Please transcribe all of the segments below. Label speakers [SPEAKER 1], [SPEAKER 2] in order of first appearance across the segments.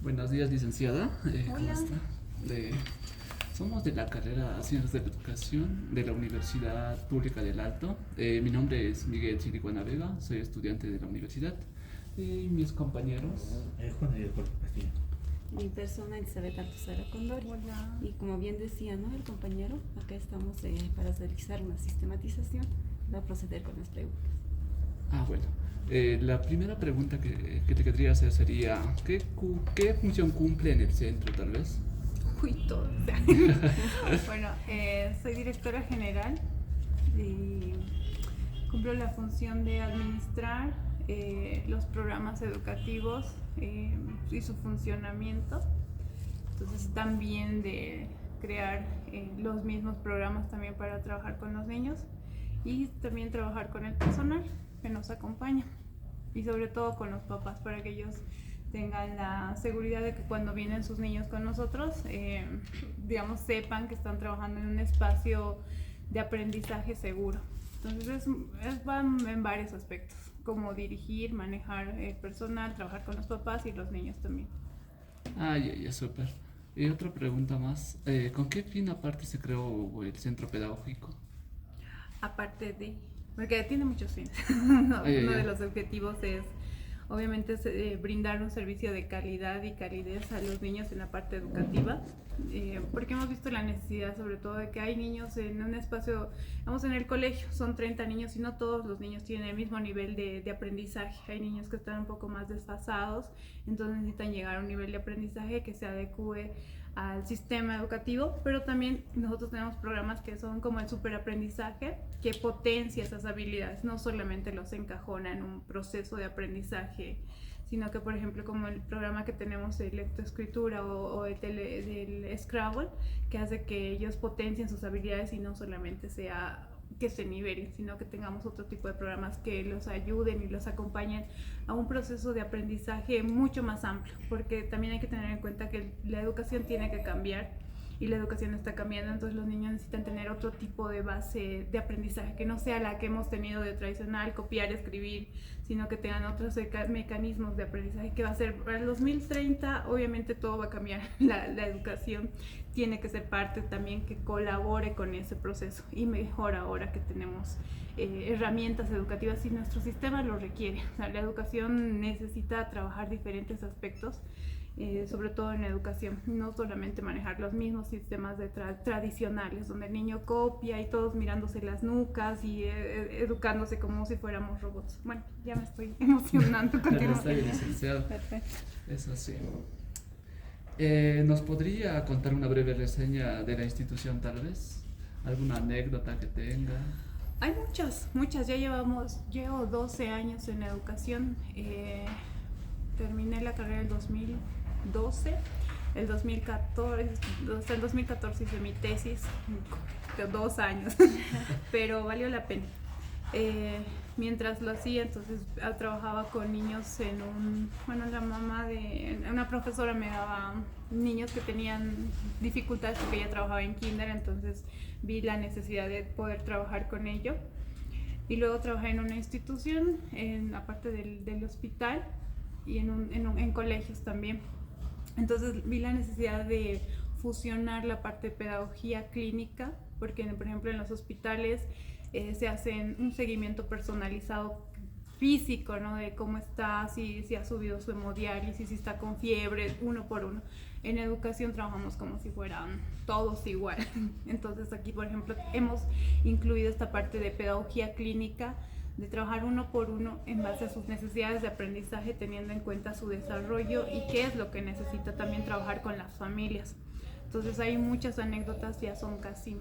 [SPEAKER 1] Buenos días, licenciada. ¿Cómo
[SPEAKER 2] Hola.
[SPEAKER 1] está? De- Somos de la carrera Ciencias de la Educación de la Universidad Pública del Alto. Mi nombre es Miguel Chiriguana Vega, soy estudiante de la universidad. Y mis compañeros.
[SPEAKER 3] Juan Ariel Puerto Castillo.
[SPEAKER 2] Mi persona Elizabeth Altuzara Condori.
[SPEAKER 4] Hola.
[SPEAKER 2] Y como bien decía, ¿no?, el compañero, acá estamos para realizar una sistematización. Va a proceder con las preguntas.
[SPEAKER 1] Bueno. La primera pregunta que te querría hacer sería: ¿qué función cumple en el centro, tal vez?
[SPEAKER 4] Uy, todo. Bueno, soy directora general y cumplo la función de administrar los programas educativos y su funcionamiento. Entonces también de crear los mismos programas también para trabajar con los niños y también trabajar con el personal que nos acompaña y sobre todo con los papás para que ellos tengan la seguridad de que cuando vienen sus niños con nosotros, digamos, sepan que están trabajando en un espacio de aprendizaje seguro. Entonces va en varios aspectos, como dirigir, manejar el personal, trabajar con los papás y los niños también.
[SPEAKER 1] Ya, súper. Y otra pregunta más: ¿con qué fin aparte se creó el centro pedagógico?
[SPEAKER 4] Aparte de, porque tiene muchos fines. Uno de los objetivos es, obviamente, brindar un servicio de calidad y calidez a los niños en la parte educativa, porque hemos visto la necesidad, sobre todo, de que hay niños en un espacio, vamos, en el colegio, son 30 niños y no todos los niños tienen el mismo nivel de aprendizaje. Hay niños que están un poco más desfasados, entonces necesitan llegar a un nivel de aprendizaje que se adecue al sistema educativo, pero también nosotros tenemos programas que son como el superaprendizaje, que potencia esas habilidades, no solamente los encajona en un proceso de aprendizaje, sino que, por ejemplo, como el programa que tenemos de lectoescritura o del Scrabble, que hace que ellos potencien sus habilidades y no solamente sea que se nivelen, sino que tengamos otro tipo de programas que los ayuden y los acompañen a un proceso de aprendizaje mucho más amplio, porque también hay que tener en cuenta que la educación tiene que cambiar y la educación está cambiando, entonces los niños necesitan tener otro tipo de base de aprendizaje, que no sea la que hemos tenido de tradicional, copiar, escribir, sino que tengan otros mecanismos de aprendizaje que va a ser para el 2030, obviamente todo va a cambiar, la educación tiene que ser parte también que colabore con ese proceso y mejor ahora que tenemos herramientas educativas y nuestro sistema lo requiere. O sea, la educación necesita trabajar diferentes aspectos, sobre todo en la educación, no solamente manejar los mismos sistemas tradicionales, donde el niño copia y todos mirándose las nucas y educándose como si fuéramos robots. Bueno, ya me estoy emocionando.
[SPEAKER 1] Pero está bien, licenciado.
[SPEAKER 4] Perfecto.
[SPEAKER 1] Eso sí. ¿Nos podría contar una breve reseña de la institución, tal vez? ¿Alguna anécdota que tenga?
[SPEAKER 4] Hay muchas. Llevo 12 años en educación. Terminé la carrera en 2012. El 2014 hice mi tesis de 2 años, pero valió la pena. Mientras lo hacía, entonces trabajaba con niños una profesora me daba niños que tenían dificultades porque ella trabajaba en kinder, entonces vi la necesidad de poder trabajar con ello. Y luego trabajé en una institución, en la parte del hospital y en colegios también. Entonces vi la necesidad de fusionar la parte de pedagogía clínica, porque por ejemplo en los hospitales se hace un seguimiento personalizado físico, ¿no? De cómo está, si ha subido su hemodiálisis, si está con fiebre, uno por uno. En educación trabajamos como si fueran todos igual. Entonces aquí, por ejemplo, hemos incluido esta parte de pedagogía clínica, de trabajar uno por uno en base a sus necesidades de aprendizaje, teniendo en cuenta su desarrollo y qué es lo que necesita también trabajar con las familias. Entonces hay muchas anécdotas, ya son casi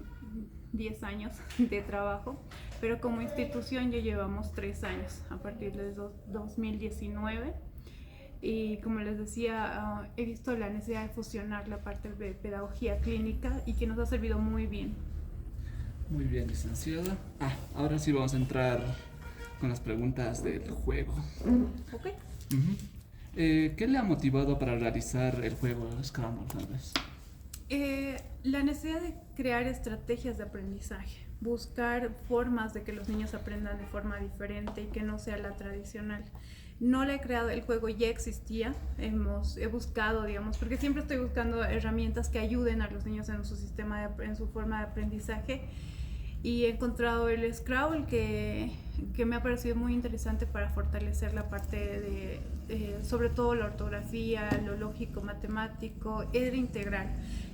[SPEAKER 4] 10 años de trabajo, pero como institución ya llevamos 3 años, a partir de 2019. Y como les decía, he visto la necesidad de fusionar la parte de pedagogía clínica y que nos ha servido muy bien.
[SPEAKER 1] Muy bien, licenciada. Ahora sí vamos a entrar con las preguntas del juego.
[SPEAKER 4] Ok.
[SPEAKER 1] ¿Qué le ha motivado para realizar el juego Scrabble, tal vez?
[SPEAKER 4] La necesidad de crear estrategias de aprendizaje, buscar formas de que los niños aprendan de forma diferente y que no sea la tradicional. No la he creado, el juego ya existía, he buscado, digamos, porque siempre estoy buscando herramientas que ayuden a los niños en su sistema, en su forma de aprendizaje, y he encontrado el Scrabble que me ha parecido muy interesante para fortalecer la parte sobre todo la ortografía, lo lógico, matemático, era integral.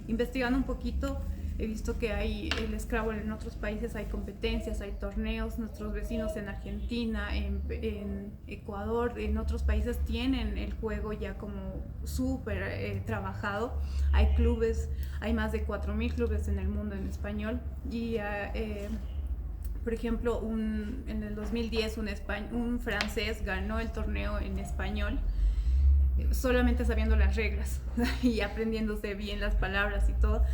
[SPEAKER 4] Investigando un poquito, he visto que hay el Scrabble en otros países, hay competencias, hay torneos. Nuestros vecinos en Argentina, en Ecuador, en otros países tienen el juego ya como súper trabajado. Hay clubes, hay más de 4.000 clubes en el mundo en español. Y por ejemplo, en el 2010 un francés ganó el torneo en español solamente sabiendo las reglas y aprendiéndose bien las palabras y todo.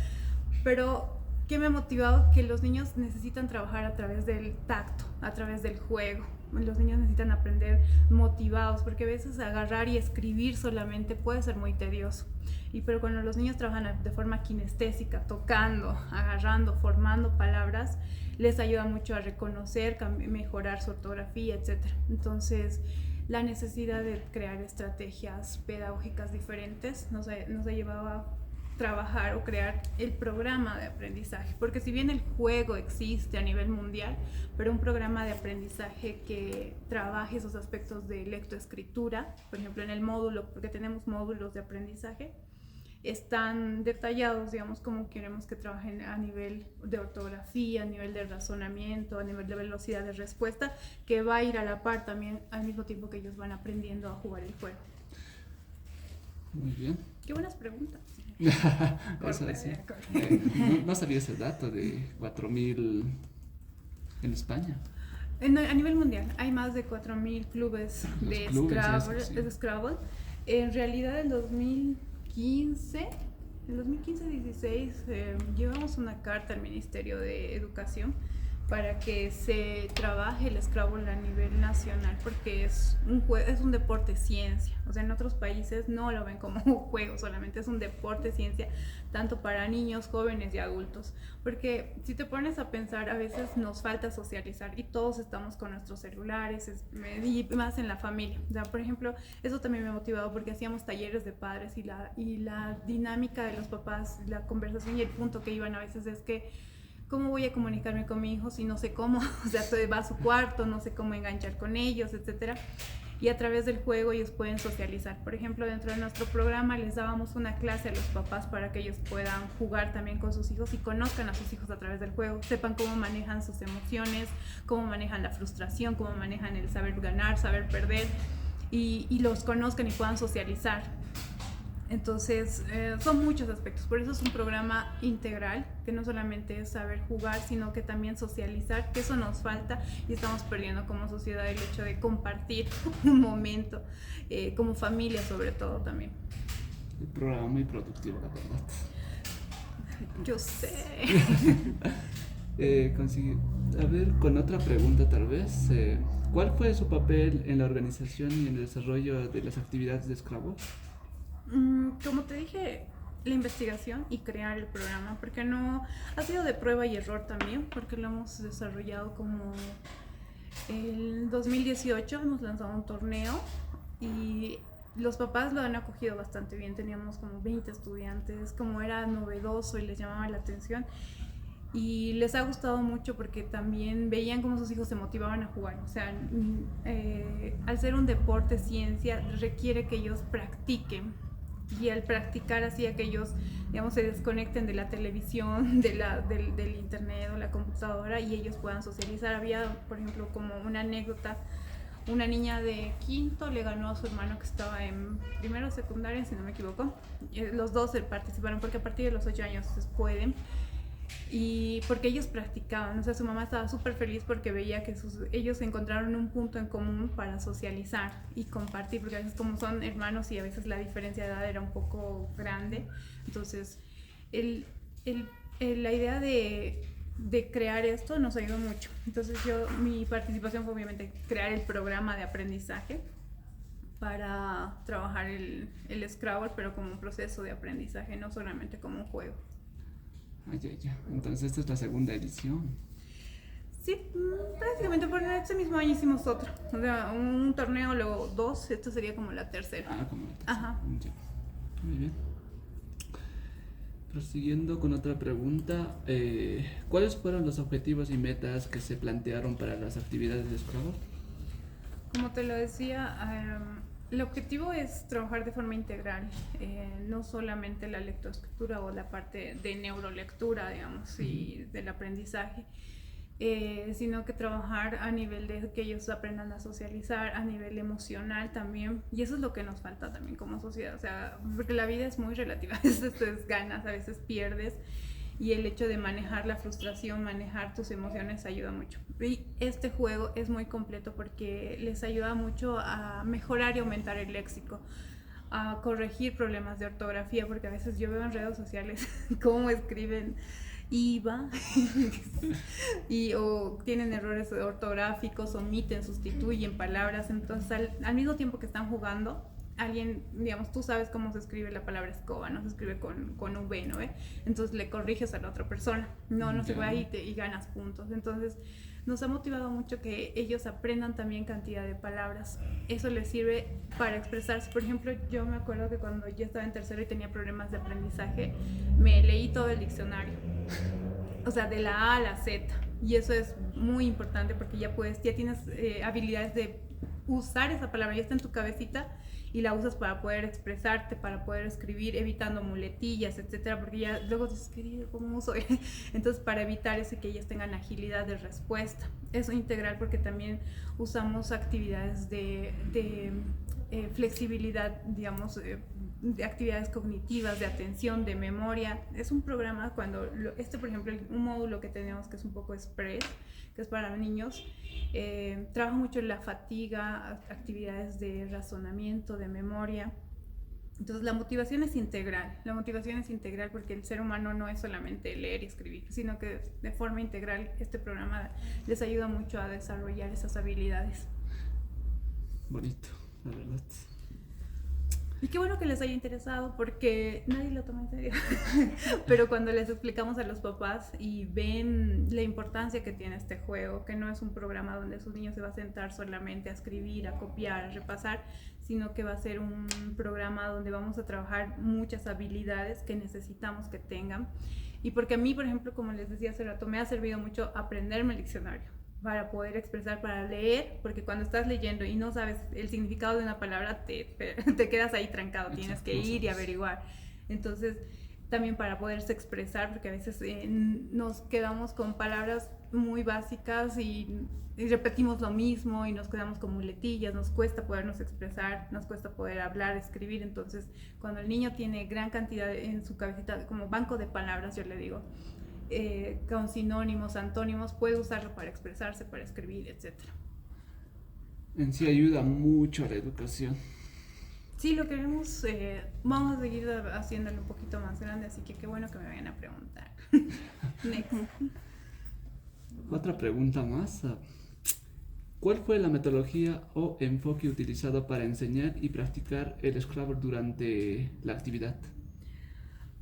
[SPEAKER 4] Pero, ¿qué me ha motivado? Que los niños necesitan trabajar a través del tacto, a través del juego. Los niños necesitan aprender motivados, porque a veces agarrar y escribir solamente puede ser muy tedioso. Pero cuando los niños trabajan de forma kinestésica, tocando, agarrando, formando palabras, les ayuda mucho a reconocer, mejorar su ortografía, etc. Entonces, la necesidad de crear estrategias pedagógicas diferentes nos ha llevado a trabajar o crear el programa de aprendizaje, porque si bien el juego existe a nivel mundial, pero un programa de aprendizaje que trabaje esos aspectos de lectoescritura, por ejemplo en el módulo, porque tenemos módulos de aprendizaje, están detallados, digamos, cómo queremos que trabajen a nivel de ortografía, a nivel de razonamiento, a nivel de velocidad de respuesta, que va a ir a la par también al mismo tiempo que ellos van aprendiendo a jugar el juego.
[SPEAKER 1] Muy bien.
[SPEAKER 4] Qué buenas preguntas.
[SPEAKER 1] Eso sí. No sabía ese dato de 4.000 en España.
[SPEAKER 4] A nivel mundial hay más de 4.000 clubes de Scrabble. En realidad en 2015-16 llevamos una carta al Ministerio de Educación para que se trabaje el Scrabble a nivel nacional, porque es un deporte ciencia. O sea, en otros países no lo ven como un juego, solamente es un deporte ciencia, tanto para niños, jóvenes y adultos. Porque si te pones a pensar, a veces nos falta socializar y todos estamos con nuestros celulares, y más en la familia. O sea, por ejemplo, eso también me ha motivado porque hacíamos talleres de padres y la dinámica de los papás, la conversación y el punto que iban a veces es que ¿cómo voy a comunicarme con mi hijo si no sé cómo? O sea, va a su cuarto, no sé cómo enganchar con ellos, etcétera. Y a través del juego ellos pueden socializar. Por ejemplo, dentro de nuestro programa les dábamos una clase a los papás para que ellos puedan jugar también con sus hijos y conozcan a sus hijos a través del juego, sepan cómo manejan sus emociones, cómo manejan la frustración, cómo manejan el saber ganar, saber perder, y los conozcan y puedan socializar. Entonces, son muchos aspectos, por eso es un programa integral, que no solamente es saber jugar, sino que también socializar, que eso nos falta y estamos perdiendo como sociedad el hecho de compartir un momento, como familia sobre todo también.
[SPEAKER 1] Un programa muy productivo, la verdad.
[SPEAKER 4] Yo sé.
[SPEAKER 1] A ver, con otra pregunta tal vez, ¿cuál fue su papel en la organización y en el desarrollo de las actividades de Scrabble?
[SPEAKER 4] Como te dije, la investigación y crear el programa, porque no ha sido de prueba y error también, porque lo hemos desarrollado como el 2018 hemos lanzado un torneo y los papás lo han acogido bastante bien. Teníamos como 20 estudiantes, como era novedoso y les llamaba la atención. Y les ha gustado mucho porque también veían cómo sus hijos se motivaban a jugar. O sea, al ser un deporte ciencia, requiere que ellos practiquen. Y al practicar hacía que ellos, digamos, se desconecten de la televisión, del internet o la computadora y ellos puedan socializar. Había, por ejemplo, como una anécdota, una niña de quinto le ganó a su hermano que estaba en primero o secundaria, si no me equivoco. Los dos participaron porque a partir de los 8 años se pueden. Y porque ellos practicaban, o sea, su mamá estaba súper feliz porque veía que ellos encontraron un punto en común para socializar y compartir, porque a veces como son hermanos y a veces la diferencia de edad era un poco grande. Entonces la idea de crear esto nos ayudó mucho. Entonces mi participación fue obviamente crear el programa de aprendizaje para trabajar el Scrabble, pero como un proceso de aprendizaje, no solamente como un juego.
[SPEAKER 1] Entonces esta es la segunda edición.
[SPEAKER 4] Sí, prácticamente por este mismo año hicimos otro. O sea, un torneo, luego 2, esto sería como la tercera.
[SPEAKER 1] Como la tercera.
[SPEAKER 4] Ajá.
[SPEAKER 1] Ya. Muy bien. Prosiguiendo con otra pregunta, ¿cuáles fueron los objetivos y metas que se plantearon para las actividades de Scrabble?
[SPEAKER 4] Como te lo decía, el objetivo es trabajar de forma integral, no solamente la lectoescritura o la parte de neurolectura, digamos, y del aprendizaje, sino que trabajar a nivel de que ellos aprendan a socializar, a nivel emocional también, y eso es lo que nos falta también como sociedad, o sea, porque la vida es muy relativa, a veces ganas, a veces pierdes, y el hecho de manejar la frustración, manejar tus emociones ayuda mucho. Y este juego es muy completo porque les ayuda mucho a mejorar y aumentar el léxico, a corregir problemas de ortografía, porque a veces yo veo en redes sociales cómo escriben IVA o tienen errores ortográficos, omiten, sustituyen palabras, entonces al mismo tiempo que están jugando, alguien, digamos, tú sabes cómo se escribe la palabra escoba, no se escribe con V, ¿no? Entonces le corriges a la otra persona, no se va y ganas puntos. Entonces nos ha motivado mucho que ellos aprendan también cantidad de palabras. Eso les sirve para expresarse. Por ejemplo, yo me acuerdo que cuando yo estaba en tercero y tenía problemas de aprendizaje, me leí todo el diccionario, o sea, de la A a la Z. Y eso es muy importante porque ya tienes habilidades de usar esa palabra, ya está en tu cabecita y la usas para poder expresarte, para poder escribir, evitando muletillas, etcétera, porque ya luego dices, ¿cómo uso? Entonces, para evitar eso y que ellos tengan agilidad de respuesta. Eso integral porque también usamos actividades de flexibilidad, digamos, de actividades cognitivas, de atención, de memoria. Es un programa por ejemplo, un módulo que tenemos que es un poco express, que es para niños, trabaja mucho en la fatiga, actividades de razonamiento, de memoria. Entonces la motivación es integral porque el ser humano no es solamente leer y escribir, sino que de forma integral este programa les ayuda mucho a desarrollar esas habilidades.
[SPEAKER 1] Bonito, la verdad.
[SPEAKER 4] Y qué bueno que les haya interesado porque nadie lo toma en serio. Pero cuando les explicamos a los papás y ven la importancia que tiene este juego, que no es un programa donde sus niños se va a sentar solamente a escribir, a copiar, a repasar, sino que va a ser un programa donde vamos a trabajar muchas habilidades que necesitamos que tengan. Y porque a mí, por ejemplo, como les decía hace rato, me ha servido mucho aprenderme el diccionario para poder expresar, para leer, porque cuando estás leyendo y no sabes el significado de una palabra, te quedas ahí trancado, tienes que ir y averiguar. Entonces, también para poderse expresar, porque a veces nos quedamos con palabras muy básicas y repetimos lo mismo y nos quedamos con muletillas, nos cuesta podernos expresar, nos cuesta poder hablar, escribir. Entonces, cuando el niño tiene gran cantidad en su cabecita, como banco de palabras, yo le digo, con sinónimos, antónimos, puede usarlo para expresarse, para escribir, etc.
[SPEAKER 1] En sí ayuda mucho a la educación.
[SPEAKER 4] Sí, lo queremos, vamos a seguir haciéndolo un poquito más grande, así que qué bueno que me vayan a preguntar. Next.
[SPEAKER 1] Otra pregunta más. ¿Cuál fue la metodología o enfoque utilizado para enseñar y practicar el Scrabble durante la actividad?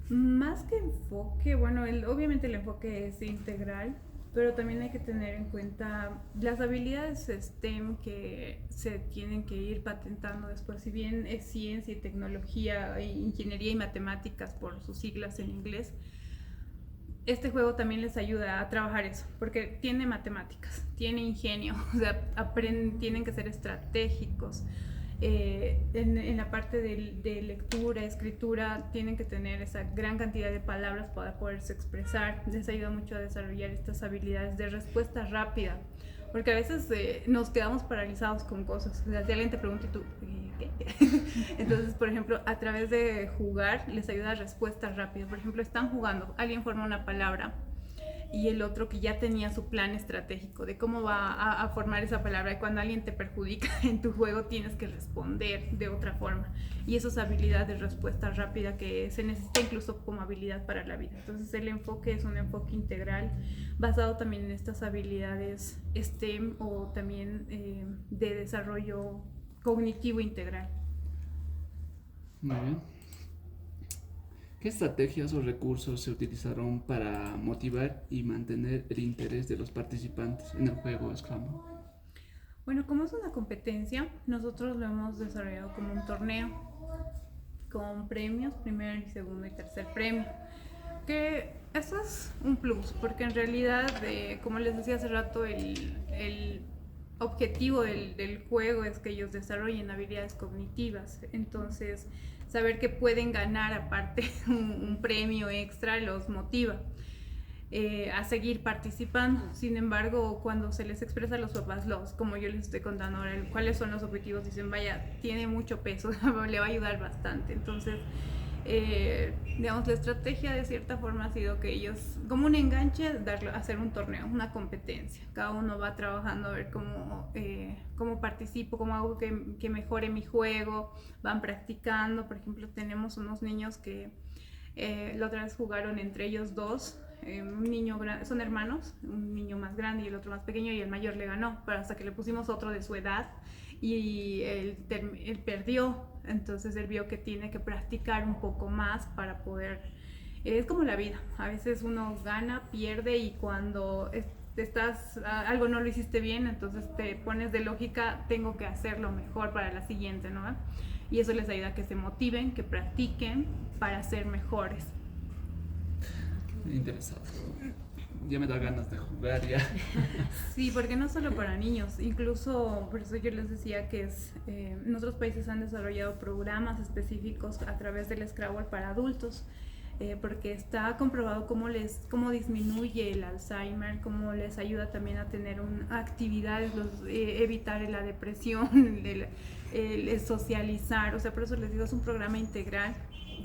[SPEAKER 4] Más que enfoque, bueno, obviamente el enfoque es integral, pero también hay que tener en cuenta las habilidades STEM que se tienen que ir patentando después. Si bien es ciencia y tecnología, ingeniería y matemáticas por sus siglas en inglés, este juego también les ayuda a trabajar eso, porque tiene matemáticas, tiene ingenio, o sea, tienen que ser estratégicos. En la parte de lectura, escritura, tienen que tener esa gran cantidad de palabras para poderse expresar. Les ayuda mucho a desarrollar estas habilidades de respuesta rápida, porque a veces nos quedamos paralizados con cosas. O sea, si alguien te pregunta y tú, ¿qué? Entonces, por ejemplo, a través de jugar les ayuda a respuesta rápida. Por ejemplo, están jugando, alguien forma una palabra y el otro que ya tenía su plan estratégico de cómo va a formar esa palabra, y cuando alguien te perjudica en tu juego tienes que responder de otra forma, y eso es habilidad de respuesta rápida que se necesita incluso como habilidad para la vida. Entonces el enfoque es un enfoque integral basado también en estas habilidades STEM o también de desarrollo cognitivo integral.
[SPEAKER 1] Muy bien. ¿Qué estrategias o recursos se utilizaron para motivar y mantener el interés de los participantes en el juego Scramble?
[SPEAKER 4] Bueno, como es una competencia, nosotros lo hemos desarrollado como un torneo con premios, primer y segundo y tercer premio. Que eso es un plus, porque en realidad, como les decía hace rato, el objetivo del juego es que ellos desarrollen habilidades cognitivas. Entonces, saber que pueden ganar aparte un premio extra los motiva a seguir participando. Sin embargo, cuando se les expresa a los papás, como yo les estoy contando ahora, cuáles son los objetivos, dicen, vaya, tiene mucho peso, le va a ayudar bastante. Entonces, digamos, la estrategia de cierta forma ha sido que ellos, como un enganche, hacer un torneo, una competencia. Cada uno va trabajando a ver cómo participo, cómo hago que mejore mi juego, van practicando. Por ejemplo, tenemos unos niños que la otra vez jugaron entre ellos dos. Un niño son hermanos, un niño más grande y el otro más pequeño, y el mayor le ganó, pero hasta que le pusimos otro de su edad y él perdió. Entonces él vio que tiene que practicar un poco más para poder, es como la vida, a veces uno gana, pierde, y cuando algo no lo hiciste bien, entonces te pones de lógica, tengo que hacerlo mejor para la siguiente, ¿no? Y eso les ayuda a que se motiven, que practiquen para ser mejores.
[SPEAKER 1] Interesado. Ya me da ganas de jugar ya.
[SPEAKER 4] Sí, porque no solo para niños, incluso por eso yo les decía que en otros países han desarrollado programas específicos a través del Scrabble para adultos, porque está comprobado cómo disminuye el Alzheimer, cómo les ayuda también a tener actividades, evitar la depresión, el socializar. O sea, por eso les digo, es un programa integral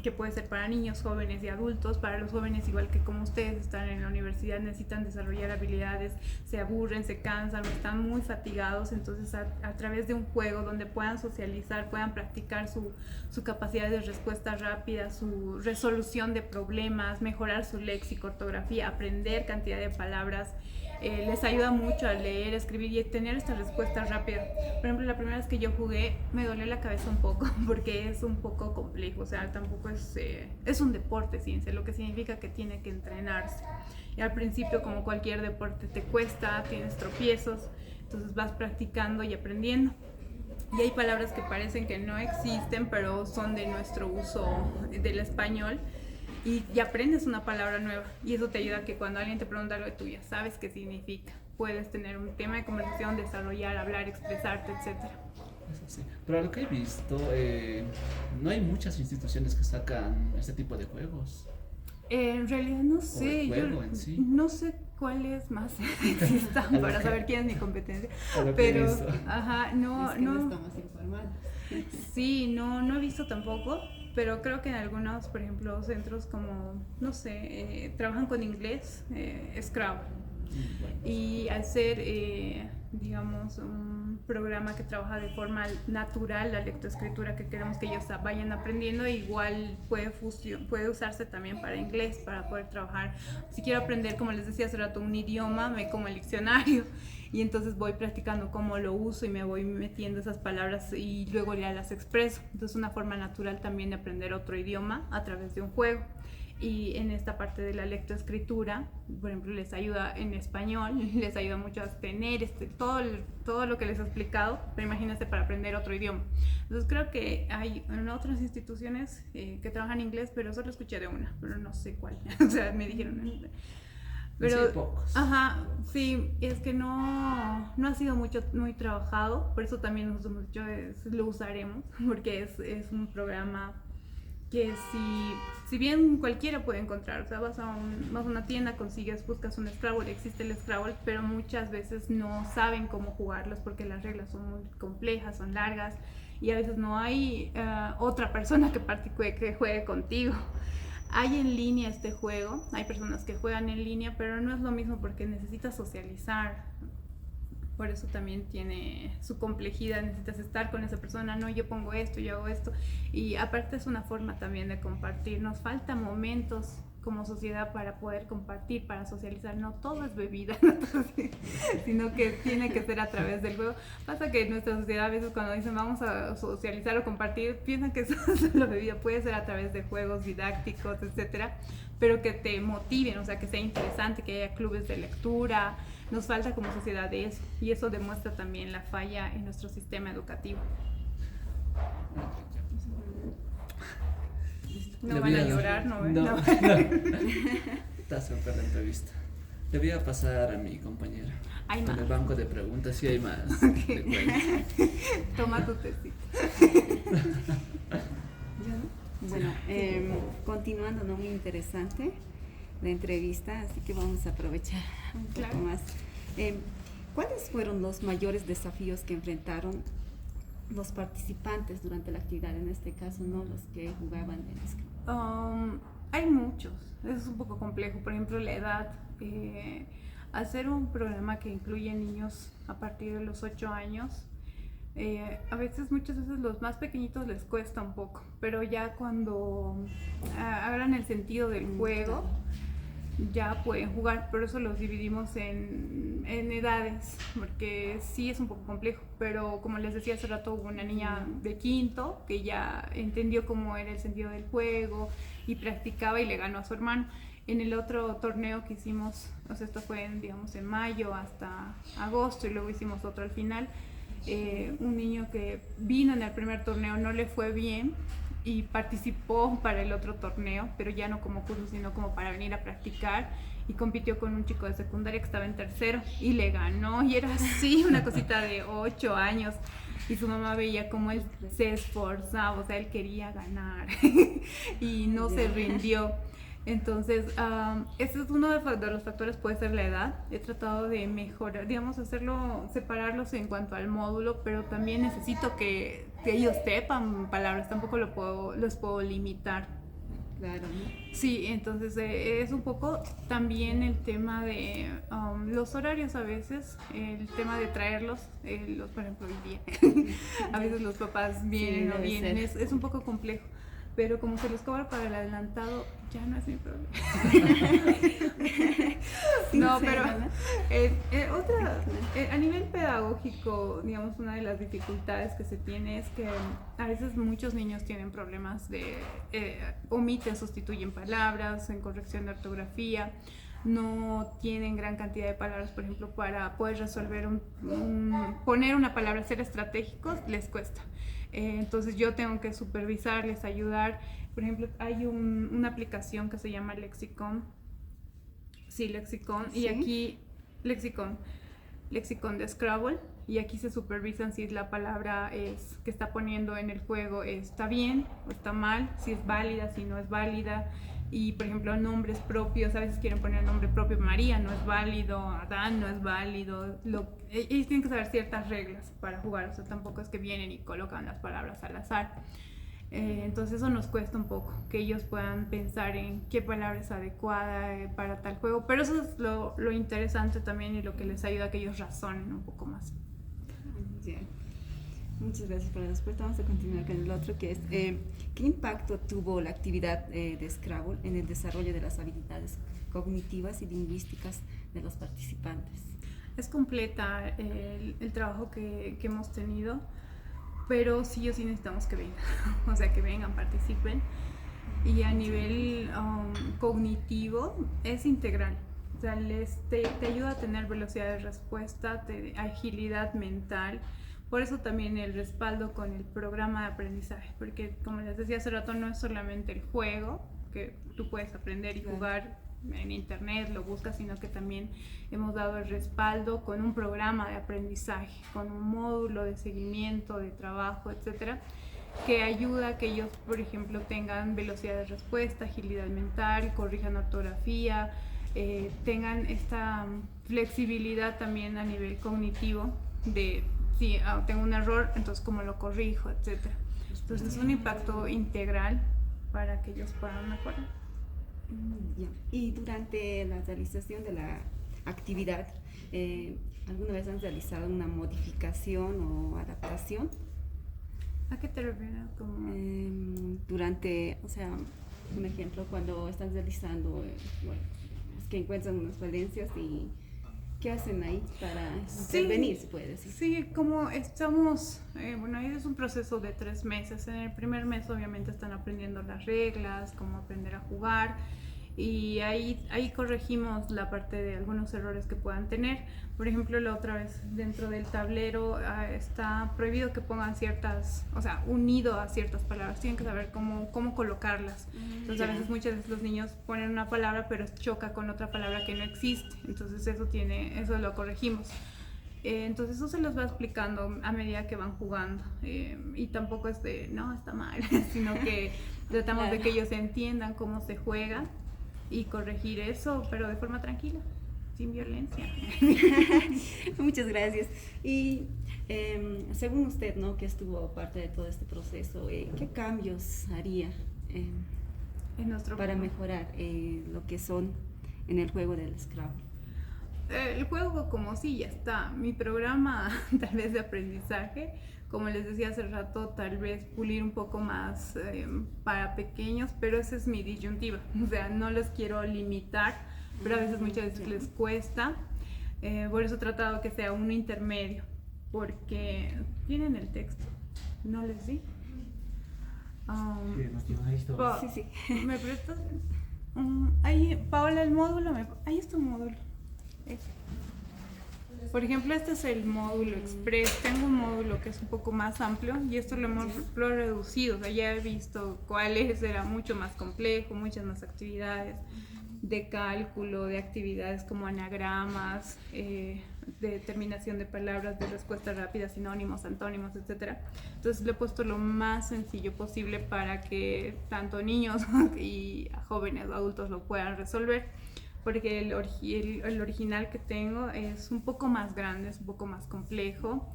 [SPEAKER 4] que puede ser para niños, jóvenes y adultos. Para los jóvenes, igual que como ustedes están en la universidad, necesitan desarrollar habilidades, se aburren, se cansan, están muy fatigados. Entonces a través de un juego donde puedan socializar, puedan practicar su capacidad de respuesta rápida, su resolución de problemas, mejorar su léxico, ortografía, aprender cantidad de palabras, les ayuda mucho a leer, escribir y tener esta respuesta rápida. Por ejemplo, la primera vez que yo jugué me dolió la cabeza un poco porque es un poco complejo. O sea, tampoco es un deporte ciencia, lo que significa que tiene que entrenarse. Y al principio, como cualquier deporte, te cuesta, tienes tropiezos, entonces vas practicando y aprendiendo. Y hay palabras que parecen que no existen, pero son de nuestro uso del español. Y aprendes una palabra nueva, y eso te ayuda a que cuando alguien te pregunta algo, tú ya sabes qué significa. Puedes tener un tema de conversación, desarrollar, hablar, expresarte, etc.
[SPEAKER 1] Eso sí. Pero a lo que he visto, no hay muchas instituciones que sacan este tipo de juegos.
[SPEAKER 4] En realidad no sé, no sé cuáles más existan para saber quién es mi competencia, pero no
[SPEAKER 2] estamos informados.
[SPEAKER 4] Sí, no he visto tampoco, pero creo que en algunos, por ejemplo, centros como, no sé, trabajan con inglés, Scrabble. Y al ser, digamos, un programa que trabaja de forma natural la lectoescritura que queremos que ellos vayan aprendiendo, igual puede usarse también para inglés, para poder trabajar. Si quiero aprender, como les decía hace rato, un idioma, me como el diccionario y entonces voy practicando cómo lo uso y me voy metiendo esas palabras y luego ya las expreso. Entonces, una forma natural también de aprender otro idioma a través de un juego. Y en esta parte de la lectoescritura, por ejemplo, les ayuda en español, les ayuda mucho a tener todo lo que les he explicado, pero imagínense para aprender otro idioma. Entonces creo que hay en otras instituciones que trabajan inglés, pero solo escuché de una, pero no sé cuál. O sea, me dijeron... Pero,
[SPEAKER 1] sí, pocos.
[SPEAKER 4] Sí, es que no ha sido muy trabajado, por eso también nosotros hemos dicho lo usaremos, porque es un programa que si bien cualquiera puede encontrar, o sea, vas a una tienda, buscas un Scrabble, existe el Scrabble, pero muchas veces no saben cómo jugarlos porque las reglas son muy complejas, son largas, y a veces no hay otra persona que juegue contigo. Hay en línea este juego, hay personas que juegan en línea, pero no es lo mismo porque necesitas socializar. Por eso también tiene su complejidad, necesitas estar con esa persona, no, yo pongo esto, yo hago esto. Y aparte es una forma también de compartir, nos faltan momentos como sociedad para poder compartir, para socializar. No todo es bebida, sino que tiene que ser a través del juego. Pasa que en nuestra sociedad a veces cuando dicen vamos a socializar o compartir, piensan que eso es la bebida. Puede ser a través de juegos didácticos, etcétera, pero que te motiven, o sea, que sea interesante, que haya clubes de lectura. Nos falta como sociedad eso, y eso demuestra también la falla en nuestro sistema educativo. No van a llorar, ¿no?
[SPEAKER 1] No. Está súper la entrevista. Le voy a pasar a mi compañera.
[SPEAKER 4] Hay
[SPEAKER 1] En
[SPEAKER 4] más.
[SPEAKER 1] el banco de preguntas, sí hay más.
[SPEAKER 4] Okay.
[SPEAKER 1] De cuentas.
[SPEAKER 4] Toma tu tecito.
[SPEAKER 2] Bueno, continuando, ¿no? Muy interesante la entrevista, así que vamos a aprovechar un poco más. ¿Cuáles fueron los mayores desafíos que enfrentaron los participantes durante la actividad, en este caso, no los que jugaban en Scrabble?
[SPEAKER 4] Hay muchos, es un poco complejo. Por ejemplo, la edad. Hacer un programa que incluye niños a partir de los 8 años, muchas veces los más pequeñitos les cuesta un poco, pero ya cuando agarran el sentido del juego, ya pueden jugar. Por eso los dividimos en edades, porque sí es un poco complejo, pero como les decía hace rato, hubo una niña de quinto que ya entendió cómo era el sentido del juego y practicaba y le ganó a su hermano. En el otro torneo que hicimos, o sea, esto fue en mayo hasta agosto, y luego hicimos otro al final, un niño que vino en el primer torneo no le fue bien y participó para el otro torneo, pero ya no como curso, sino como para venir a practicar, y compitió con un chico de secundaria que estaba en tercero y le ganó, y era así una cosita de 8 años, y su mamá veía cómo él se esforzaba, o sea, él quería ganar y no se rindió. Entonces, este es uno de los factores, puede ser la edad. He tratado de mejorar, digamos, separarlos en cuanto al módulo, pero también necesito que ellos sepan palabras, tampoco los puedo limitar.
[SPEAKER 2] Claro, ¿no?
[SPEAKER 4] Sí, entonces es un poco también el tema de los horarios a veces, el tema de traerlos, por ejemplo, hoy día, a veces los papás vienen o no vienen, es un poco complejo. Pero como se les cobra para el adelantado, ya no es mi problema. No, pero a nivel pedagógico, digamos, una de las dificultades que se tiene es que a veces muchos niños tienen problemas de omiten, sustituyen palabras, en corrección de ortografía, no tienen gran cantidad de palabras, por ejemplo, para poder resolver poner una palabra, ser estratégicos, les cuesta. Entonces yo tengo que supervisarles, ayudar. Por ejemplo, hay una aplicación que se llama Lexicon. Sí, Lexicon. ¿Sí? Y aquí, Lexicon de Scrabble. Y aquí se supervisan si la palabra que está poniendo en el juego está bien o está mal, si es válida, si no es válida. Y, por ejemplo, nombres propios, a veces quieren poner el nombre propio, María no es válido, Adán no es válido. Ellos tienen que saber ciertas reglas para jugar, o sea, tampoco es que vienen y colocan las palabras al azar. Entonces eso nos cuesta un poco, que ellos puedan pensar en qué palabra es adecuada para tal juego, pero eso es lo interesante también, y lo que les ayuda a que ellos razonen un poco más.
[SPEAKER 2] Bien. Muchas gracias por la respuesta. Vamos a continuar con el otro, que es ¿qué impacto tuvo la actividad de Scrabble en el desarrollo de las habilidades cognitivas y lingüísticas de los participantes?
[SPEAKER 4] Es completa el trabajo que hemos tenido, pero sí o sí necesitamos que vengan, o sea, que vengan, participen. Y a nivel cognitivo es integral, o sea, te ayuda a tener velocidad de respuesta, agilidad mental. Por eso también el respaldo con el programa de aprendizaje, porque como les decía hace rato, no es solamente el juego, que tú puedes aprender y jugar en internet, lo buscas, sino que también hemos dado el respaldo con un programa de aprendizaje, con un módulo de seguimiento, de trabajo, etcétera, que ayuda a que ellos, por ejemplo, tengan velocidad de respuesta, agilidad mental, corrijan ortografía, tengan esta flexibilidad también a nivel cognitivo de si tengo un error, entonces cómo lo corrijo, etcétera. Entonces es un impacto integral para que ellos puedan mejorar.
[SPEAKER 2] Y durante la realización de la actividad, ¿alguna vez han realizado una modificación o adaptación?
[SPEAKER 4] ¿A qué te refieres?
[SPEAKER 2] Durante, o sea, Un ejemplo, cuando están realizando, bueno, es que encuentran unas falencias y ¿qué hacen ahí para intervenir, se puede decir?
[SPEAKER 4] Sí, como estamos, bueno, ahí es un proceso de 3 meses. En el primer mes obviamente están aprendiendo las reglas, cómo aprender a jugar, y ahí corregimos la parte de algunos errores que puedan tener. Por ejemplo, la otra vez dentro del tablero está prohibido que pongan ciertas, o sea, unido a ciertas palabras, tienen que saber cómo colocarlas. Entonces a veces muchas veces los niños ponen una palabra pero choca con otra palabra que no existe, entonces eso lo corregimos. Entonces eso se los va explicando a medida que van jugando, y tampoco es de, no, está mal, sino que tratamos de que ellos entiendan cómo se juega y corregir eso, pero de forma tranquila, sin violencia.
[SPEAKER 2] Muchas gracias. Y según usted, ¿no?, que estuvo parte de todo este proceso, ¿qué cambios haría
[SPEAKER 4] En nuestro
[SPEAKER 2] para mejorar lo que son en el juego del Scrabble?
[SPEAKER 4] El juego como sí, ya está. Mi programa tal vez de aprendizaje, como les decía hace rato, tal vez pulir un poco más para pequeños, pero esa es mi disyuntiva. O sea, no los quiero limitar, pero a veces muchas veces les cuesta. Por eso he tratado que sea un intermedio, porque tienen el texto, no les di.
[SPEAKER 2] Sí, sí.
[SPEAKER 4] ¿Me prestas? Ahí, Paola, el módulo, ahí está un módulo. Por ejemplo, este es el módulo Express. Tengo un módulo que es un poco más amplio y esto lo hemos reducido. O sea, ya he visto cuáles era mucho más complejo, muchas más actividades de cálculo, de actividades como anagramas, de determinación de palabras, de respuesta rápida, sinónimos, antónimos, etc. Entonces le he puesto lo más sencillo posible para que tanto niños y jóvenes o adultos lo puedan resolver, porque el original que tengo es un poco más grande, es un poco más complejo,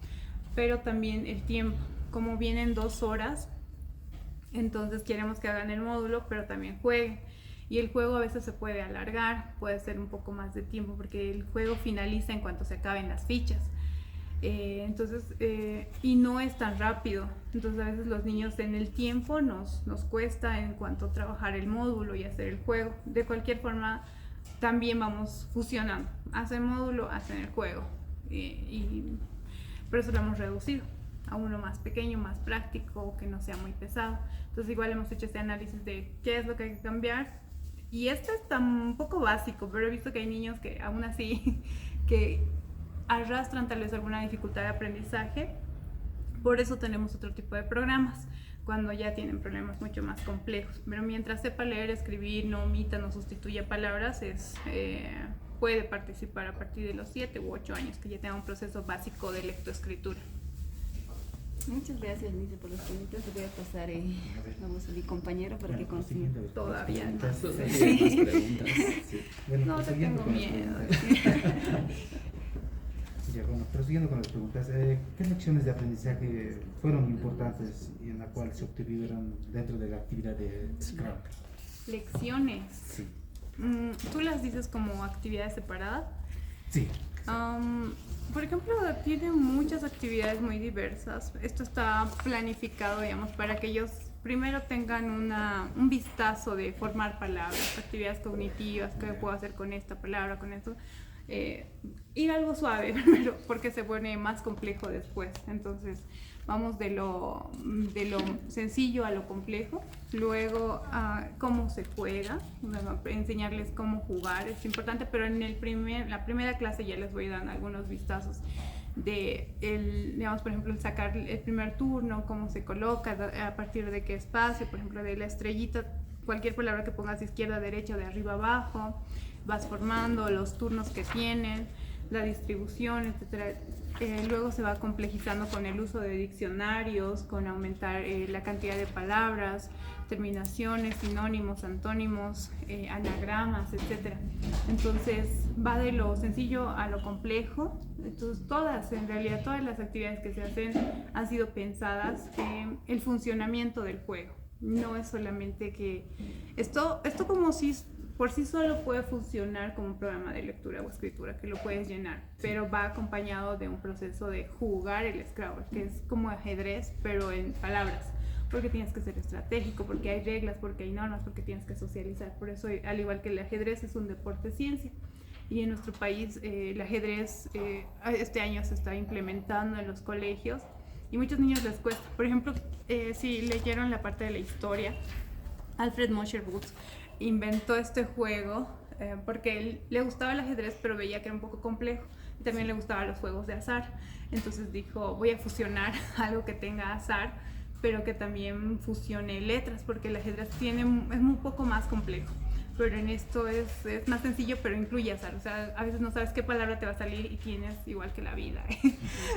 [SPEAKER 4] pero también el tiempo, como vienen 2 horas, entonces queremos que hagan el módulo, pero también jueguen. Y el juego a veces se puede alargar, puede ser un poco más de tiempo, porque el juego finaliza en cuanto se acaben las fichas. Y no es tan rápido, entonces a veces los niños en el tiempo nos cuesta en cuanto a trabajar el módulo y hacer el juego. De cualquier forma, también vamos fusionando, hacen módulo, hacen el juego, y por eso lo hemos reducido a uno más pequeño, más práctico, que no sea muy pesado. Entonces igual hemos hecho este análisis de qué es lo que hay que cambiar, y este está un poco básico, pero he visto que hay niños que aún así que arrastran tal vez alguna dificultad de aprendizaje. Por eso tenemos otro tipo de programas, cuando ya tienen problemas mucho más complejos. Pero mientras sepa leer, escribir, no omita, no sustituya palabras, puede participar a partir de los 7 u 8 años, que ya tenga un proceso básico de lectoescritura.
[SPEAKER 2] Muchas gracias, Nice, por los preguntas. Le voy a pasar a mi compañero para que continúe.
[SPEAKER 4] Todavía no.
[SPEAKER 1] Sí. Preguntas.
[SPEAKER 3] Sí. Bueno,
[SPEAKER 4] No te tengo miedo.
[SPEAKER 3] Ya, bueno, prosiguiendo con las preguntas, ¿qué lecciones de aprendizaje fueron importantes y en la cual se obtuvieron dentro de la actividad de Scrabble?
[SPEAKER 4] Lecciones.
[SPEAKER 3] Sí.
[SPEAKER 4] ¿Tú las dices como actividades separadas?
[SPEAKER 3] Sí.
[SPEAKER 4] Por ejemplo, tiene muchas actividades muy diversas. Esto está planificado, digamos, para que ellos primero tengan un vistazo de formar palabras, actividades cognitivas, qué puedo hacer con esta palabra, con esto. Ir algo suave primero, porque se pone más complejo después. Entonces vamos de lo sencillo a lo complejo. Luego cómo se juega, enseñarles cómo jugar es importante, pero en la primera clase ya les voy dando algunos vistazos de digamos, por ejemplo, sacar el primer turno, cómo se coloca, a partir de qué espacio, por ejemplo, de la estrellita, cualquier palabra que pongas de izquierda a derecha o de arriba a abajo, vas formando los turnos que tienen, la distribución, etc. Luego se va complejizando con el uso de diccionarios, con aumentar la cantidad de palabras, terminaciones, sinónimos, antónimos, anagramas, etc. Entonces va de lo sencillo a lo complejo. Entonces en realidad todas las actividades que se hacen han sido pensadas en el funcionamiento del juego. No es solamente que esto como si por sí solo puede funcionar como un programa de lectura o escritura, que lo puedes llenar, pero va acompañado de un proceso de jugar el Scrabble, que es como ajedrez, pero en palabras. porque tienes que ser estratégico, porque hay reglas, porque hay normas, porque tienes que socializar. Por eso, al igual que el ajedrez, es un deporte ciencia. Y en nuestro país el ajedrez este año se está implementando en los colegios y muchos niños les cuesta. Por ejemplo, si leyeron la parte de la historia, Alfred Moscherbutz inventó este juego porque él le gustaba el ajedrez, pero veía que era un poco complejo y también le gustaban los juegos de azar. Entonces dijo, voy a fusionar algo que tenga azar, pero que también fusione letras, porque el ajedrez es un poco más complejo. Pero en esto es más sencillo, pero incluye azar. O sea, a veces no sabes qué palabra te va a salir y tienes, igual que la vida,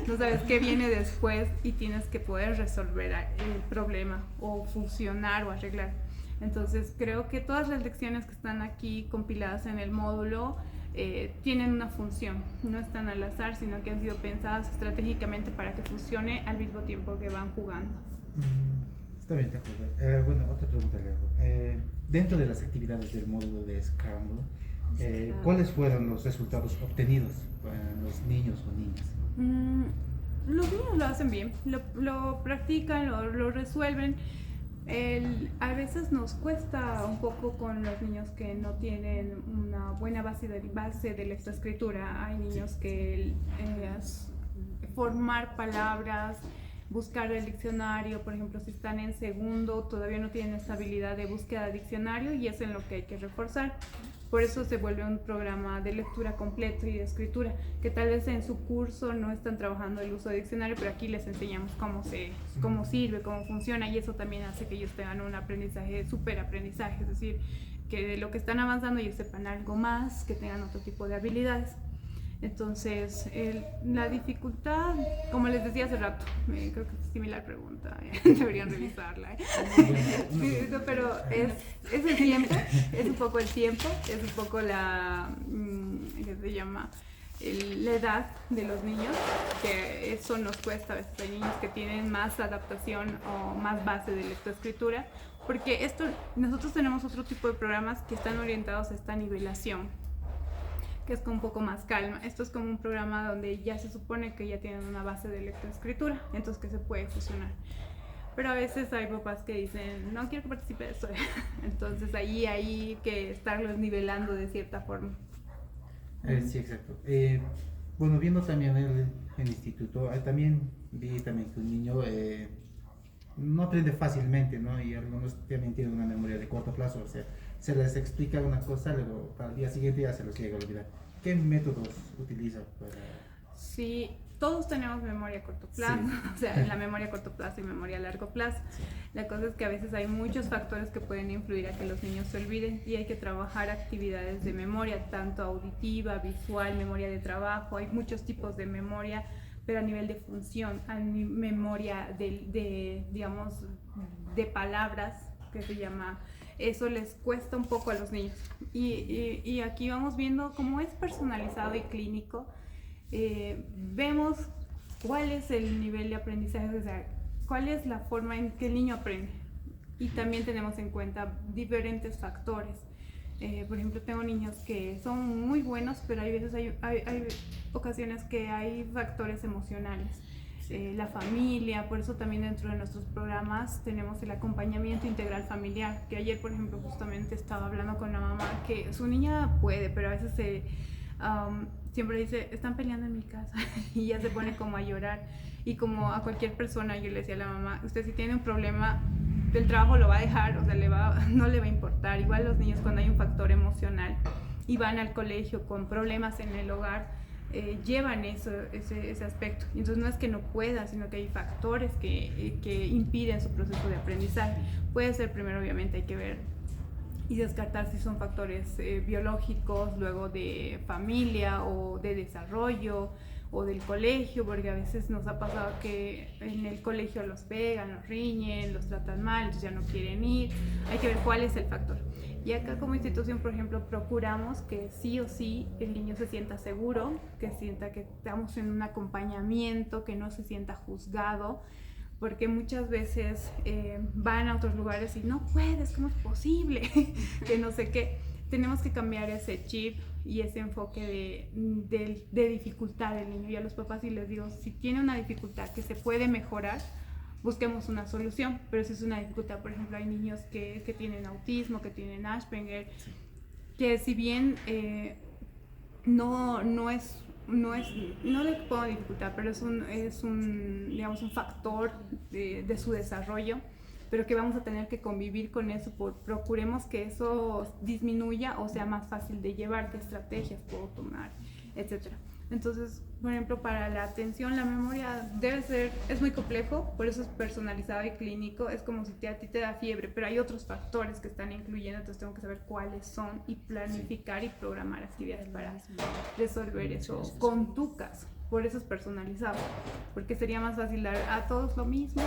[SPEAKER 4] no sabes qué viene después y tienes que poder resolver el problema o fusionar o arreglar. Entonces creo que todas las lecciones que están aquí compiladas en el módulo tienen una función, no están al azar, sino que han sido pensadas estratégicamente para que funcione al mismo tiempo que van jugando.
[SPEAKER 3] Está bien, de acuerdo. Bueno, otra pregunta, Leo. Dentro de las actividades del módulo de Scramble, ¿cuáles fueron los resultados obtenidos para los niños o niñas?
[SPEAKER 4] Los niños lo hacen bien, lo practican, lo resuelven. A veces nos cuesta un poco con los niños que no tienen una buena base de lectoescritura. Hay niños que formar palabras, buscar el diccionario, por ejemplo, si están en segundo, todavía no tienen esa habilidad de búsqueda de diccionario y es en lo que hay que reforzar. Por eso se vuelve un programa de lectura completo y de escritura, que tal vez en su curso no están trabajando el uso de diccionario, pero aquí les enseñamos cómo sirve, cómo funciona, y eso también hace que ellos tengan un aprendizaje, súper aprendizaje, es decir, que de lo que están avanzando ellos sepan algo más, que tengan otro tipo de habilidades. Entonces, la dificultad, como les decía hace rato, creo que es similar pregunta, deberían revisarla. Pero es el tiempo, es un poco el tiempo, es un poco ¿qué se llama? La edad de los niños, que eso nos cuesta a veces. Hay niños que tienen más adaptación o más base de lectoescritura, porque nosotros tenemos otro tipo de programas que están orientados a esta nivelación, que es con un poco más calma. Esto es como un programa donde ya se supone que ya tienen una base de lectoescritura, entonces que se puede fusionar. Pero a veces hay papás que dicen, no quiero que participe de eso. Entonces ahí hay que estarlos nivelando de cierta forma.
[SPEAKER 3] Sí, exacto. Bueno, viendo también el instituto, también vi también que un niño no aprende fácilmente, ¿no? Y algunos también tienen una memoria de corto plazo, o sea, se les explica una cosa, luego para el día siguiente ya se los llega a olvidar. ¿Qué métodos utiliza para...?
[SPEAKER 4] Sí, todos tenemos memoria a corto plazo, sí. O sea, la memoria a corto plazo y memoria a largo plazo. Sí. La cosa es que a veces hay muchos factores que pueden influir a que los niños se olviden y hay que trabajar actividades de memoria, tanto auditiva, visual, memoria de trabajo. Hay muchos tipos de memoria, pero a nivel de función, memoria digamos, de palabras, que se llama... Eso les cuesta un poco a los niños. Y aquí vamos viendo cómo es personalizado y clínico. Vemos cuál es el nivel de aprendizaje, o sea, cuál es la forma en que el niño aprende. Y también tenemos en cuenta diferentes factores. Por ejemplo, tengo niños que son muy buenos, pero hay veces hay ocasiones que hay factores emocionales. La familia, por eso también dentro de nuestros programas tenemos el acompañamiento integral familiar, que ayer, por ejemplo, justamente estaba hablando con la mamá que su niña puede, pero a veces siempre dice, están peleando en mi casa, y ya se pone como a llorar, y como a cualquier persona yo le decía a la mamá, usted si tiene un problema del trabajo lo va a dejar, o sea, no le va a importar. Igual los niños, cuando hay un factor emocional y van al colegio con problemas en el hogar, llevan ese aspecto. Entonces no es que no puedan, sino que hay factores que impiden su proceso de aprendizaje. Puede ser, primero obviamente hay que ver y descartar si son factores biológicos, luego de familia o de desarrollo o del colegio, porque a veces nos ha pasado que en el colegio los pegan, los riñen, los tratan mal, entonces ya no quieren ir. Hay que ver cuál es el factor. Y acá como institución, por ejemplo, procuramos que sí o sí el niño se sienta seguro, que sienta que estamos en un acompañamiento, que no se sienta juzgado, porque muchas veces van a otros lugares y no puedes, ¿cómo es posible? Que no sé qué. Tenemos que cambiar ese chip y ese enfoque de dificultad del niño. Y a los papás, y les digo, si tiene una dificultad que se puede mejorar, busquemos una solución, pero si es una dificultad, por ejemplo, hay niños que tienen autismo, que tienen Asperger, que si bien no le puedo dificultar, pero es un digamos, un factor de su desarrollo, pero que vamos a tener que convivir con eso, procuremos que eso disminuya o sea más fácil de llevar, qué estrategias puedo tomar, etcétera. Entonces, por ejemplo, para la atención, la memoria es muy complejo, por eso es personalizado y clínico, es como si a ti te da fiebre, pero hay otros factores que están incluyendo, entonces tengo que saber cuáles son y planificar y programar actividades para resolver eso con tu caso. Por eso es personalizado, porque sería más fácil dar a todos lo mismo,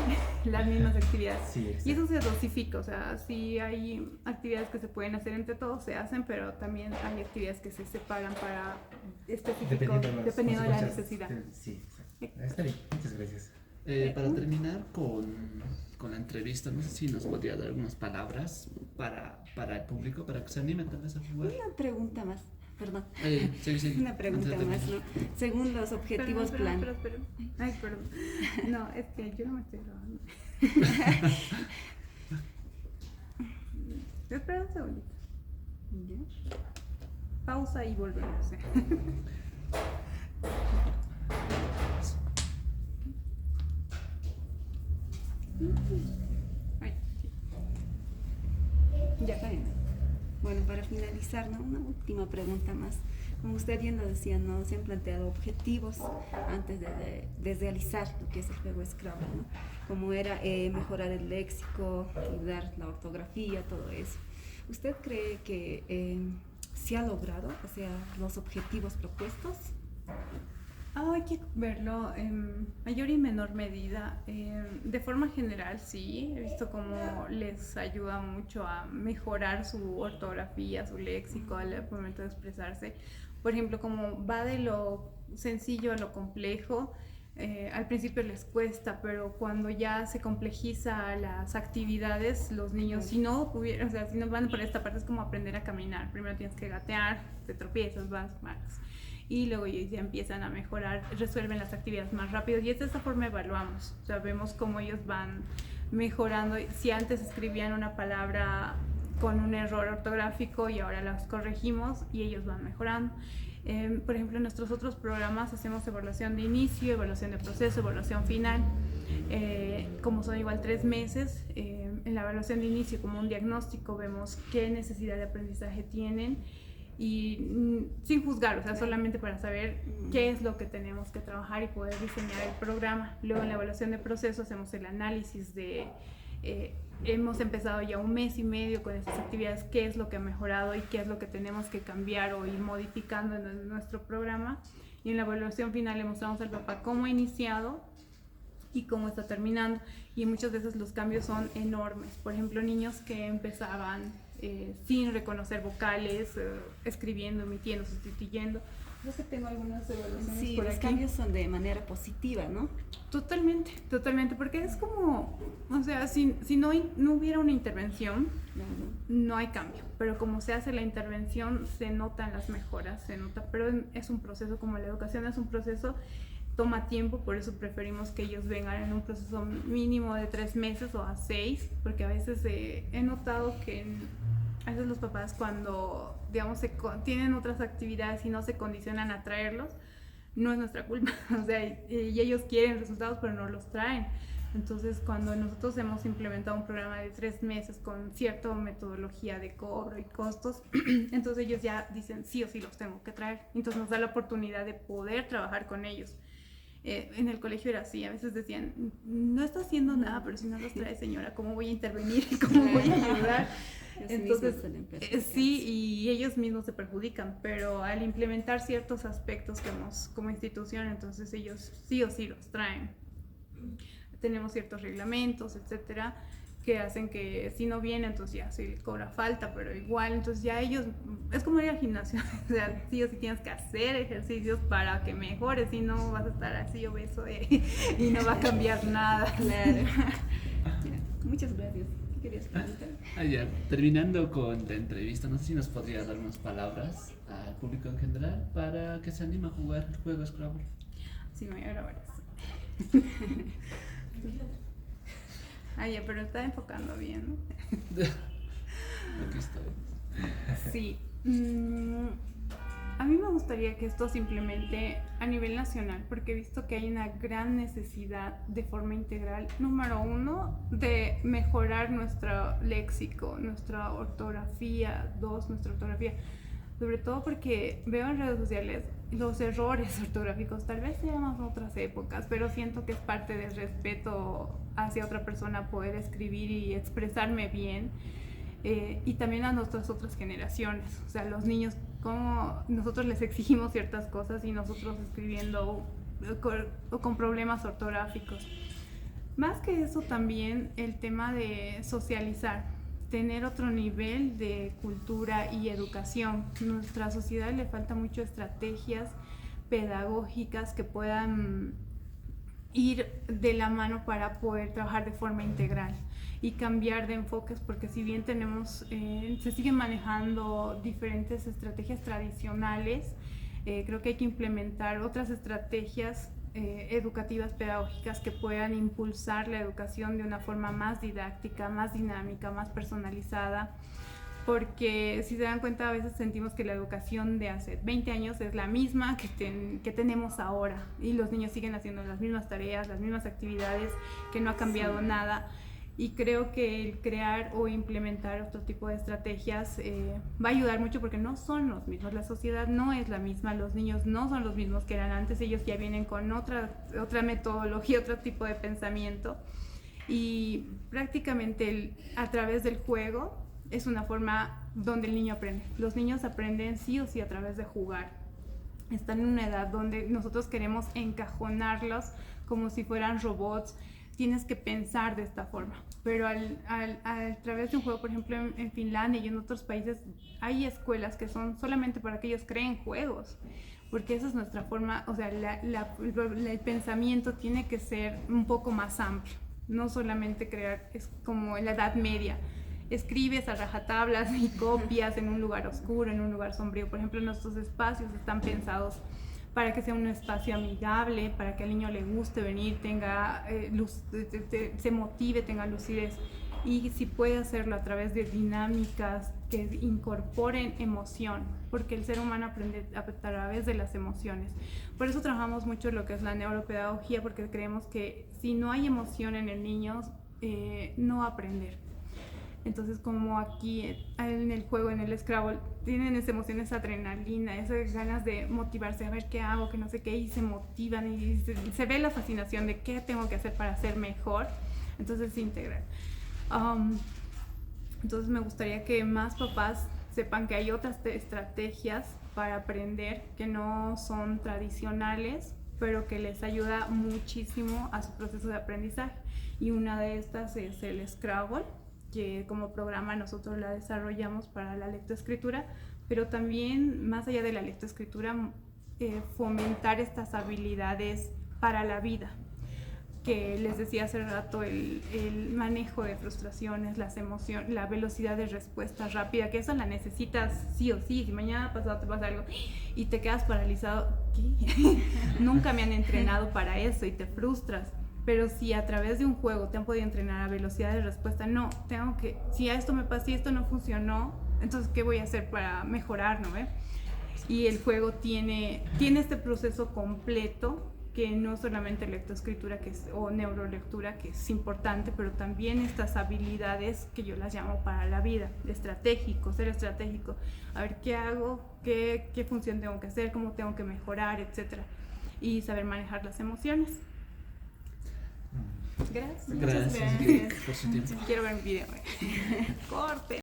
[SPEAKER 4] las mismas actividades.
[SPEAKER 3] Sí,
[SPEAKER 4] y eso se dosifica, o sea, sí hay actividades que se pueden hacer entre todos, se hacen, pero también hay actividades que se separan para específicos, dependiendo de la necesidad.
[SPEAKER 3] Sí, exacto. Está bien, muchas gracias.
[SPEAKER 1] Para terminar con la entrevista, no sé si nos podría dar algunas palabras para el público, para que se anime tal vez a jugar.
[SPEAKER 2] Una pregunta más. Perdón.
[SPEAKER 1] Sí.
[SPEAKER 2] Una pregunta más, ¿no? Según los objetivos plan.
[SPEAKER 4] Ay, perdón. No, es que yo no me estoy grabando. Espera un segundito.
[SPEAKER 2] ¿Ya?
[SPEAKER 4] Pausa y volvemos. Ay, sí.
[SPEAKER 2] Ya está bien. Bueno, para finalizar, ¿no? Una última pregunta más. Como usted bien lo decía, ¿no? Se han planteado objetivos antes de realizar lo que es el juego Scrabble, ¿no? Como era mejorar el léxico, ayudar la ortografía, todo eso. ¿Usted cree que se ha logrado, o sea, los objetivos propuestos?
[SPEAKER 4] Hay que verlo en mayor y menor medida. De forma general, sí, he visto cómo les ayuda mucho a mejorar su ortografía, su léxico al momento de expresarse. Por ejemplo, como va de lo sencillo a lo complejo, al principio les cuesta, pero cuando ya se complejiza las actividades, los niños, si no van por esta parte, es como aprender a caminar. Primero tienes que gatear, te tropiezas, vas. Y luego ellos ya empiezan a mejorar, resuelven las actividades más rápido y de esta forma evaluamos, o sea, vemos cómo ellos van mejorando. Si antes escribían una palabra con un error ortográfico y ahora las corregimos y ellos van mejorando. Por ejemplo, en nuestros otros programas hacemos evaluación de inicio, evaluación de proceso, evaluación final. Como son igual 3 meses, en la evaluación de inicio, como un diagnóstico, vemos qué necesidad de aprendizaje tienen y sin juzgar, o sea, solamente para saber qué es lo que tenemos que trabajar y poder diseñar el programa. Luego en la evaluación de proceso hacemos el análisis de, hemos empezado ya 1 mes y medio con estas actividades, qué es lo que ha mejorado y qué es lo que tenemos que cambiar o ir modificando en nuestro programa. Y en la evaluación final le mostramos al papá cómo ha iniciado y cómo está terminando, y muchas veces los cambios son enormes. Por ejemplo, niños que empezaban sin reconocer vocales, escribiendo, emitiendo, sustituyendo. Creo que tengo algunas evaluaciones
[SPEAKER 2] Sí,
[SPEAKER 4] por
[SPEAKER 2] los
[SPEAKER 4] aquí.
[SPEAKER 2] cambios son de manera positiva, ¿no?
[SPEAKER 4] Totalmente, porque es como, o sea, si no hubiera una intervención, no hay cambio, pero como se hace la intervención, se notan las mejoras, pero es un proceso, como la educación es un proceso, toma tiempo, por eso preferimos que ellos vengan en un proceso mínimo de 3 meses o a 6, porque a veces he notado que a veces los papás cuando, digamos, tienen otras actividades y no se condicionan a traerlos, no es nuestra culpa, o sea, y ellos quieren resultados pero no los traen. Entonces, cuando nosotros hemos implementado un programa de 3 meses con cierta metodología de cobro y costos, entonces ellos ya dicen sí o sí los tengo que traer, entonces nos da la oportunidad de poder trabajar con ellos. En el colegio era así, a veces decían, no está haciendo nada, pero si no los trae, señora, ¿cómo voy a intervenir? ¿Cómo voy a ayudar? Entonces, sí, y ellos mismos se perjudican, pero al implementar ciertos aspectos que hemos como institución, entonces ellos sí o sí los traen. Tenemos ciertos reglamentos, etcétera, que hacen que si no viene, entonces ya se cobra falta, pero igual, entonces ya ellos, es como ir al gimnasio, o sea, sí o sí tienes que hacer ejercicios para que mejores, si no vas a estar así obeso y no va a cambiar nada.
[SPEAKER 2] Claro. Muchas gracias. ¿Qué querías preguntar?
[SPEAKER 1] Ya, terminando con la entrevista, no sé si nos podría dar unas palabras al público en general para que se anime a jugar el juego Scrabble.
[SPEAKER 4] Sí, me voy a grabar eso. Ay, pero está enfocando bien, ¿no?
[SPEAKER 1] Aquí estoy.
[SPEAKER 4] Sí. A mí me gustaría que esto se implemente a nivel nacional, porque he visto que hay una gran necesidad de forma integral. Número uno, de mejorar nuestro léxico, nuestra ortografía. Dos, nuestra ortografía. Sobre todo porque veo en redes sociales los errores ortográficos, tal vez sean más otras épocas, pero siento que es parte del respeto hacia otra persona poder escribir y expresarme bien. Y también a nuestras otras generaciones, o sea, los niños, como nosotros les exigimos ciertas cosas y nosotros escribiendo con problemas ortográficos. Más que eso, también el tema de socializar, tener otro nivel de cultura y educación. A nuestra sociedad le falta mucho estrategias pedagógicas que puedan ir de la mano para poder trabajar de forma integral y cambiar de enfoques, porque si bien tenemos, se siguen manejando diferentes estrategias tradicionales, creo que hay que implementar otras estrategias educativas, pedagógicas que puedan impulsar la educación de una forma más didáctica, más dinámica, más personalizada, porque si se dan cuenta, a veces sentimos que la educación de hace 20 años es la misma que tenemos ahora, y los niños siguen haciendo las mismas tareas, las mismas actividades, que no ha cambiado nada. Y creo que el crear o implementar otro tipo de estrategias va a ayudar mucho, porque no son los mismos, la sociedad no es la misma, los niños no son los mismos que eran antes, ellos ya vienen con otra metodología, otro tipo de pensamiento, y prácticamente a través del juego es una forma donde el niño aprende. Los niños aprenden sí o sí a través de jugar. Están en una edad donde nosotros queremos encajonarlos como si fueran robots. Tienes que pensar de esta forma, pero a través de un juego, por ejemplo en Finlandia y en otros países hay escuelas que son solamente para que ellos creen juegos, porque esa es nuestra forma, o sea, el pensamiento tiene que ser un poco más amplio, no solamente crear, es como en la Edad Media, escribes a rajatablas y copias en un lugar oscuro, en un lugar sombrío. Por ejemplo, nuestros espacios están pensados para que sea un espacio amigable, para que al niño le guste venir, tenga se motive, tenga lucidez, y si puede hacerlo a través de dinámicas que incorporen emoción, porque el ser humano aprende a través de las emociones. Por eso trabajamos mucho lo que es la neuropedagogía, porque creemos que si no hay emoción en el niño, no va a aprender. Entonces, como aquí en el juego, en el Scrabble, tienen esa emoción, esa adrenalina, esas ganas de motivarse, a ver qué hago, que no sé qué, y se motivan y se ve la fascinación de qué tengo que hacer para ser mejor. Entonces, se integran. Entonces, me gustaría que más papás sepan que hay otras estrategias para aprender que no son tradicionales, pero que les ayuda muchísimo a su proceso de aprendizaje. Y una de estas es el Scrabble, que como programa nosotros la desarrollamos para la lectoescritura, pero también más allá de la lectoescritura, fomentar estas habilidades para la vida, que les decía hace rato, el manejo de frustraciones, las emociones, la velocidad de respuesta rápida, que eso la necesitas sí o sí. Si mañana pasado te pasa algo y te quedas paralizado, ¿qué? Nunca me han entrenado para eso, y te frustras. Pero si a través de un juego te han podido entrenar a velocidad de respuesta, no, si a esto me pasa y esto no funcionó, entonces ¿qué voy a hacer para mejorar, no? Y el juego tiene este proceso completo, que no solamente lectoescritura o neurolectura, que es importante, pero también estas habilidades que yo las llamo para la vida, ser estratégico, a ver qué hago, qué función tengo que hacer, cómo tengo que mejorar, etcétera, y saber manejar las emociones.
[SPEAKER 2] Gracias.
[SPEAKER 1] Gracias por su tiempo.
[SPEAKER 4] Quiero ver mi video. Corte.